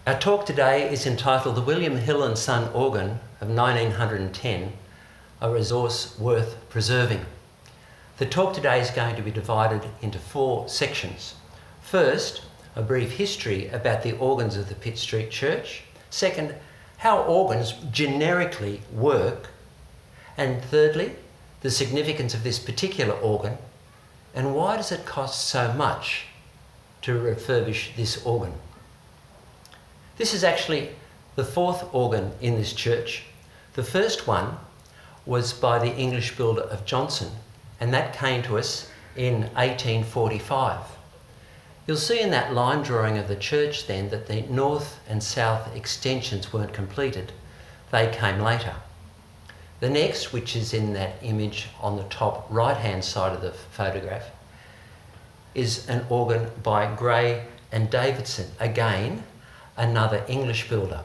Our talk today is entitled The William Hill and Son Organ of 1910, a resource worth preserving. The talk today is going to be divided into 4 sections. First, a brief history about the organs of the Pitt Street Church. Second, how organs generically work. And thirdly, the significance of this particular organ and why does it cost so much to refurbish this organ. This is actually the 4th organ in this church. The first one was by the English builder of Johnson, and that came to us in 1845. You'll see in that line drawing of the church then that the north and south extensions weren't completed. They came later. The next, which is in that image on the top right-hand side of the photograph, is an organ by Gray and Davidson, again, another English builder.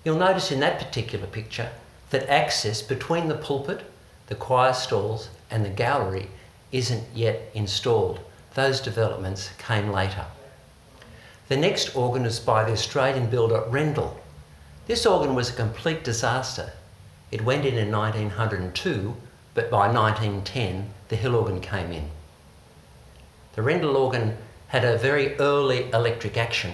You'll notice in that particular picture that access between the pulpit, the choir stalls and the gallery isn't yet installed. Those developments came later. The next organ is by the Australian builder Rendell. This organ was a complete disaster. It went in 1902, but by 1910 the Hill organ came in. The Rendell organ had a very early electric action,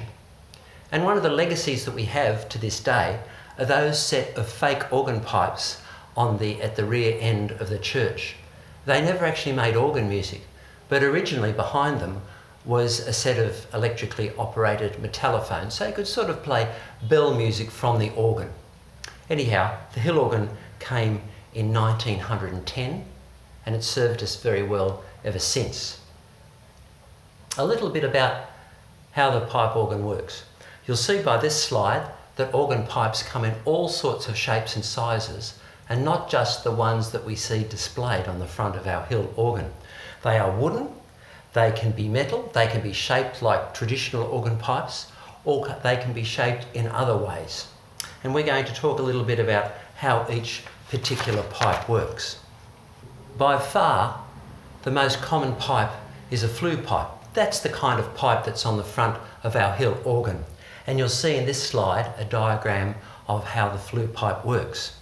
and one of the legacies that we have to this day are those set of fake organ pipes at the rear end of the church. They never actually made organ music, but originally behind them was a set of electrically operated metallophones, so you could sort of play bell music from the organ. Anyhow, the Hill organ came in 1910 and it's served us very well ever since. A little bit about how the pipe organ works. You'll see by this slide that organ pipes come in all sorts of shapes and sizes, and not just the ones that we see displayed on the front of our Hill organ. They are wooden, they can be metal, they can be shaped like traditional organ pipes, or they can be shaped in other ways. And we're going to talk a little bit about how each particular pipe works. By far, the most common pipe is a flue pipe. That's the kind of pipe that's on the front of our Hill organ. And you'll see in this slide a diagram of how the flue pipe works.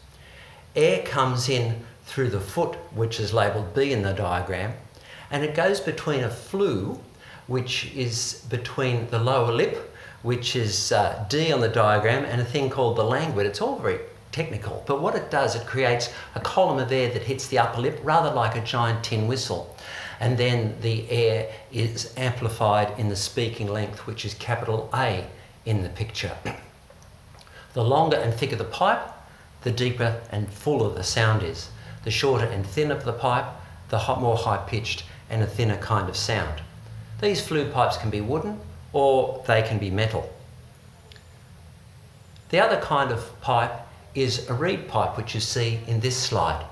Air comes in through the foot, which is labelled B in the diagram, and it goes between a flue, which is between the lower lip, which is D on the diagram, and a thing called the languid. It's all very technical, but what it does, it creates a column of air that hits the upper lip, rather like a giant tin whistle. And then the air is amplified in the speaking length, which is capital A in the picture. The longer and thicker the pipe, the deeper and fuller the sound is. The shorter and thinner the pipe, the more high-pitched and a thinner kind of sound. These flue pipes can be wooden or they can be metal. The other kind of pipe is a reed pipe, which you see in this slide.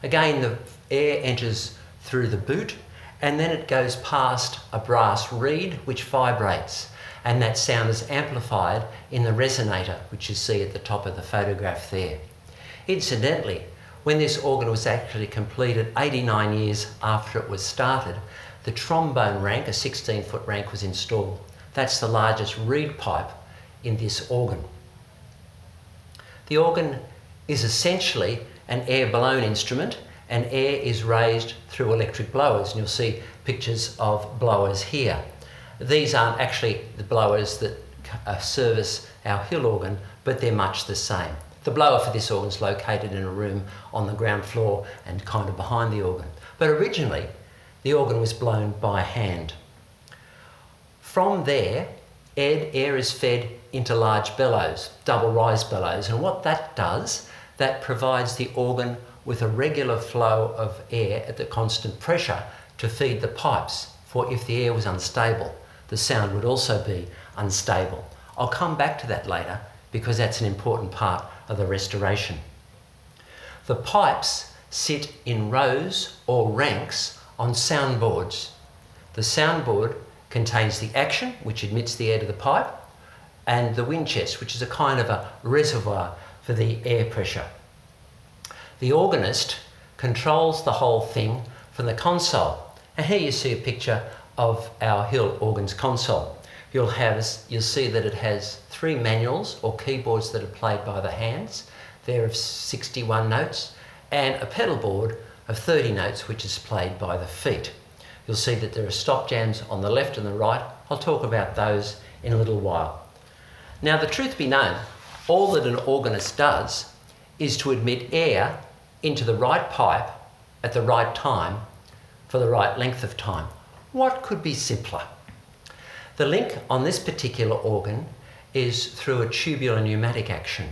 Again, the air enters through the boot and then it goes past a brass reed which vibrates, and that sound is amplified in the resonator, which you see at the top of the photograph there. Incidentally, when this organ was actually completed 89 years after it was started, the trombone rank, a 16-foot rank, was installed. That's the largest reed pipe in this organ. The organ is essentially an air-blown instrument, and air is raised through electric blowers, and you'll see pictures of blowers here. These aren't actually the blowers that service our Hill organ, but they're much the same. The blower for this organ is located in a room on the ground floor and kind of behind the organ. But originally, the organ was blown by hand. From there, air is fed into large bellows, double rise bellows, and what that does, that provides the organ with a regular flow of air at the constant pressure to feed the pipes, for if the air was unstable, the sound would also be unstable. I'll come back to that later because that's an important part of the restoration. The pipes sit in rows or ranks on soundboards. The soundboard contains the action, which admits the air to the pipe, and the wind chest, which is a kind of a reservoir for the air pressure. The organist controls the whole thing from the console. And here you see a picture of our Hill organ's console. You'll see that it has 3 manuals or keyboards that are played by the hands. They're of 61 notes, and a pedal board of 30 notes, which is played by the feet. You'll see that there are stop jams on the left and the right. I'll talk about those in a little while. Now, the truth be known, all that an organist does is to admit air into the right pipe at the right time for the right length of time. What could be simpler? The link on this particular organ is through a tubular pneumatic action.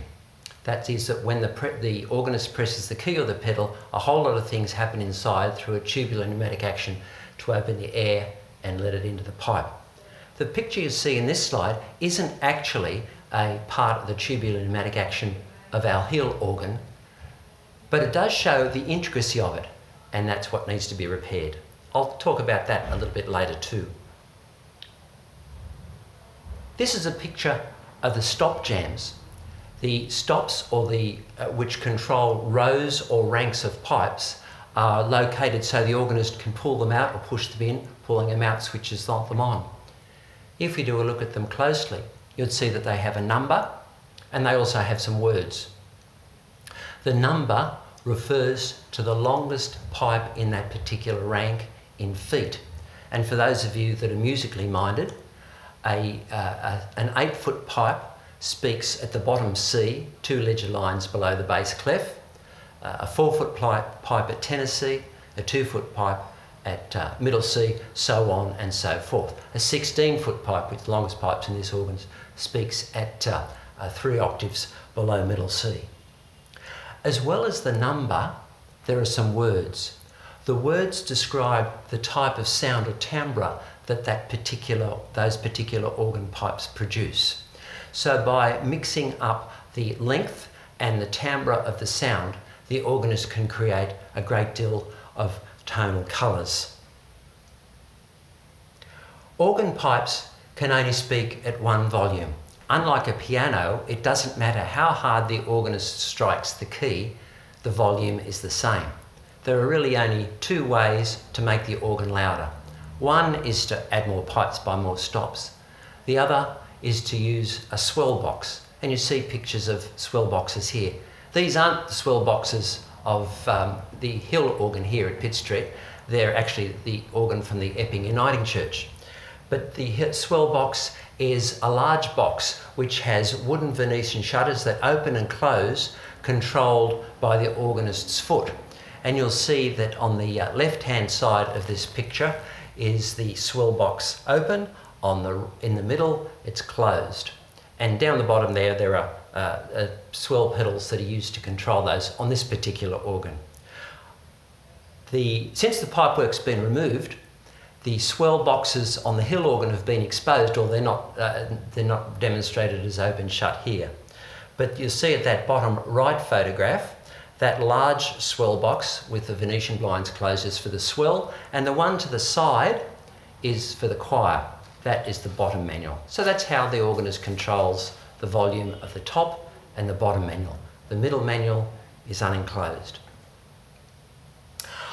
That is that when the organist presses the key or the pedal, a whole lot of things happen inside through a tubular pneumatic action to open the air and let it into the pipe. The picture you see in this slide isn't actually a part of the tubular pneumatic action of our heel organ, but it does show the intricacy of it, and that's what needs to be repaired. I'll talk about that a little bit later too. This is a picture of the stop jams. The stops, or which control rows or ranks of pipes, are located so the organist can pull them out or push them in. Pulling them out switches them on. If we do a look at them closely, you'll see that they have a number and they also have some words. The number refers to the longest pipe in that particular rank in feet. And for those of you that are musically minded, an 8-foot pipe speaks at the bottom C, 2 ledger lines below the bass clef, a 4-foot pipe at tenor C, a 2-foot pipe at middle C, so on and so forth. A 16-foot pipe, with the longest pipes in this organ, speaks at 3 octaves below middle C. As well as the number, there are some words. The words describe the type of sound or timbre that those particular organ pipes produce. So by mixing up the length and the timbre of the sound, the organist can create a great deal of tonal colours. Organ pipes can only speak at 1 volume. Unlike a piano, it doesn't matter how hard the organist strikes the key, the volume is the same. There are really only 2 ways to make the organ louder. One is to add more pipes by more stops. The other is to use a swell box, and you see pictures of swell boxes here. These aren't the swell boxes of the hill organ here at Pitt Street. They're actually the organ from the Epping Uniting Church. But the swell box is a large box which has wooden Venetian shutters that open and close, controlled by the organist's foot. And you'll see that on the left-hand side of this picture is the swell box open. In the middle, it's closed. And down the bottom there are swell pedals that are used to control those on this particular organ. Since the pipework's been removed, the swell boxes on the hill organ have been exposed, or they're not demonstrated as open shut here. But you'll see at that bottom right photograph, that large swell box with the Venetian blinds closed is for the swell, and the one to the side is for the choir. That is the bottom manual. So that's how the organist controls the volume of the top and the bottom manual. The middle manual is unenclosed.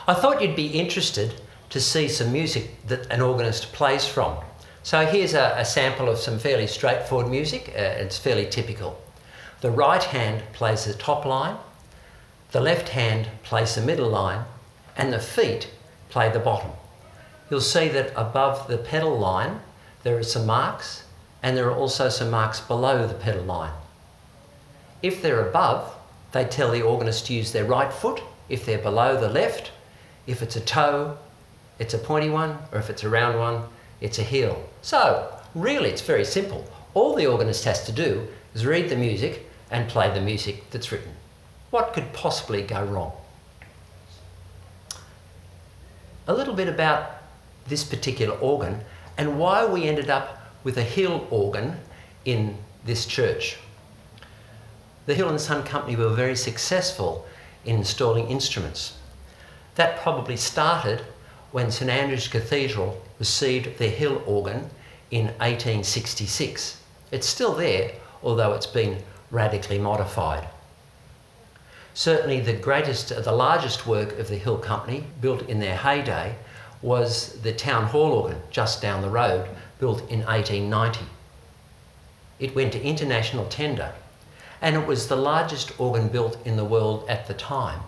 I thought you'd be interested to see some music that an organist plays from. So here's a sample of some fairly straightforward music. It's fairly typical. The right hand plays the top line, the left hand plays the middle line, and the feet play the bottom. You'll see that above the pedal line there are some marks, and there are also some marks below the pedal line. If they're above, they tell the organist to use their right foot. If they're below, the left. If it's a toe, it's a pointy one, or if it's a round one, it's a heel. So really it's very simple. All the organist has to do is read the music and play the music that's written. What could possibly go wrong? A little bit about this particular organ and why we ended up with a Hill organ in this church. The Hill and Son Company were very successful in installing instruments. That probably started when St Andrew's Cathedral received their Hill organ in 1866. It's still there, although it's been radically modified. Certainly the largest work of the Hill Company, built in their heyday, was the Town Hall organ just down the road built in 1890. It went to international tender, and it was the largest organ built in the world at the time.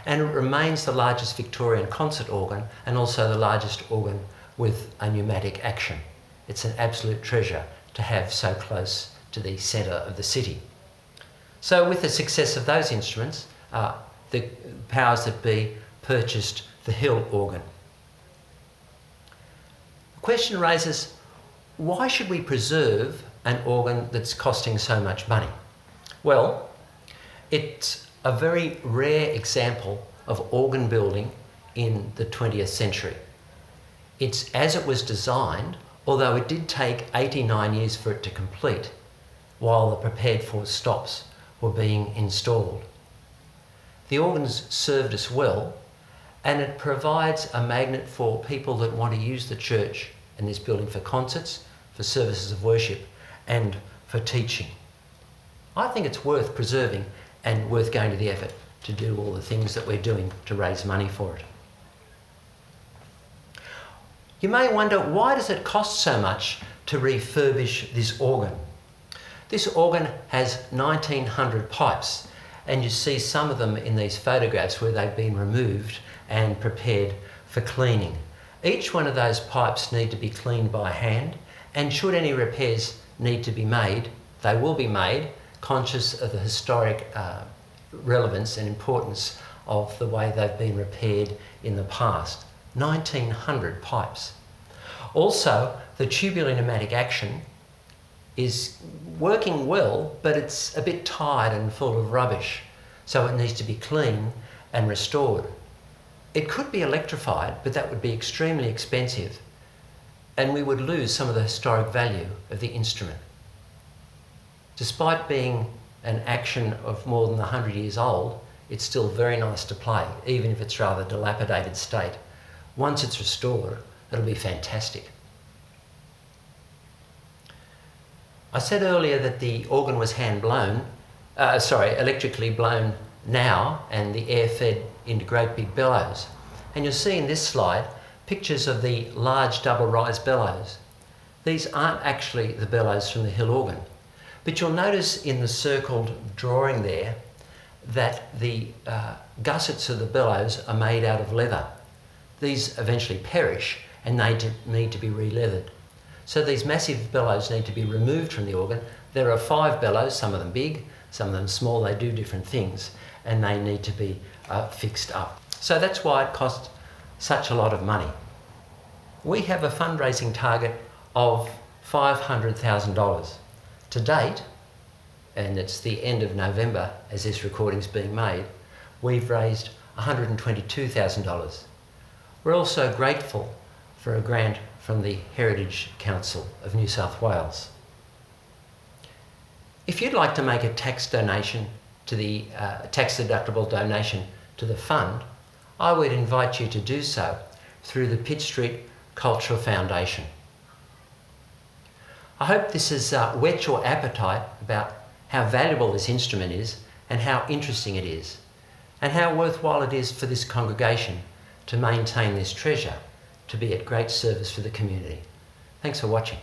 And it remains the largest Victorian concert organ and also the largest organ with a pneumatic action. It's an absolute treasure to have so close to the centre of the city. So with the success of those instruments, the powers that be purchased the Hill organ. The question raises, why should we preserve an organ that's costing so much money? Well, it's a very rare example of organ building in the 20th century. It's as it was designed, although it did take 89 years for it to complete, while the prepared for stops were being installed. The organs served us well, and it provides a magnet for people that want to use the church and this building for concerts, for services of worship, and for teaching. I think it's worth preserving and worth going to the effort to do all the things that we're doing to raise money for it. You may wonder, why does it cost so much to refurbish this organ? This organ has 1,900 pipes, and you see some of them in these photographs where they've been removed and prepared for cleaning. Each one of those pipes need to be cleaned by hand, and should any repairs need to be made, they will be made, conscious of the historic relevance and importance of the way they've been repaired in the past. 1,900 pipes. Also, the tubular pneumatic action is working well, but it's a bit tired and full of rubbish, so it needs to be cleaned and restored. It could be electrified, but that would be extremely expensive, and we would lose some of the historic value of the instrument. Despite being an action of more than 100 years old, it's still very nice to play, even if it's rather dilapidated state. Once it's restored, it'll be fantastic. I said earlier that the organ was electrically blown now, and the air fed into great big bellows. And you'll see in this slide pictures of the large double rise bellows. These aren't actually the bellows from the Hill organ, but you'll notice in the circled drawing there that the gussets of the bellows are made out of leather. These eventually perish and they need to be re-leathered. So these massive bellows need to be removed from the organ. There are 5 bellows, some of them big, some of them small, they do different things, and they need to be fixed up. So that's why it costs such a lot of money. We have a fundraising target of $500,000. To date, and it's the end of November as this recording's being made, we've raised $122,000. We're also grateful for a grant from the Heritage Council of New South Wales. If you'd like to make a tax donation to the tax-deductible donation to the fund, I would invite you to do so through the Pitt Street Cultural Foundation. I hope this has whet your appetite about how valuable this instrument is and how interesting it is, and how worthwhile it is for this congregation to maintain this treasure to be at great service for the community. Thanks for watching.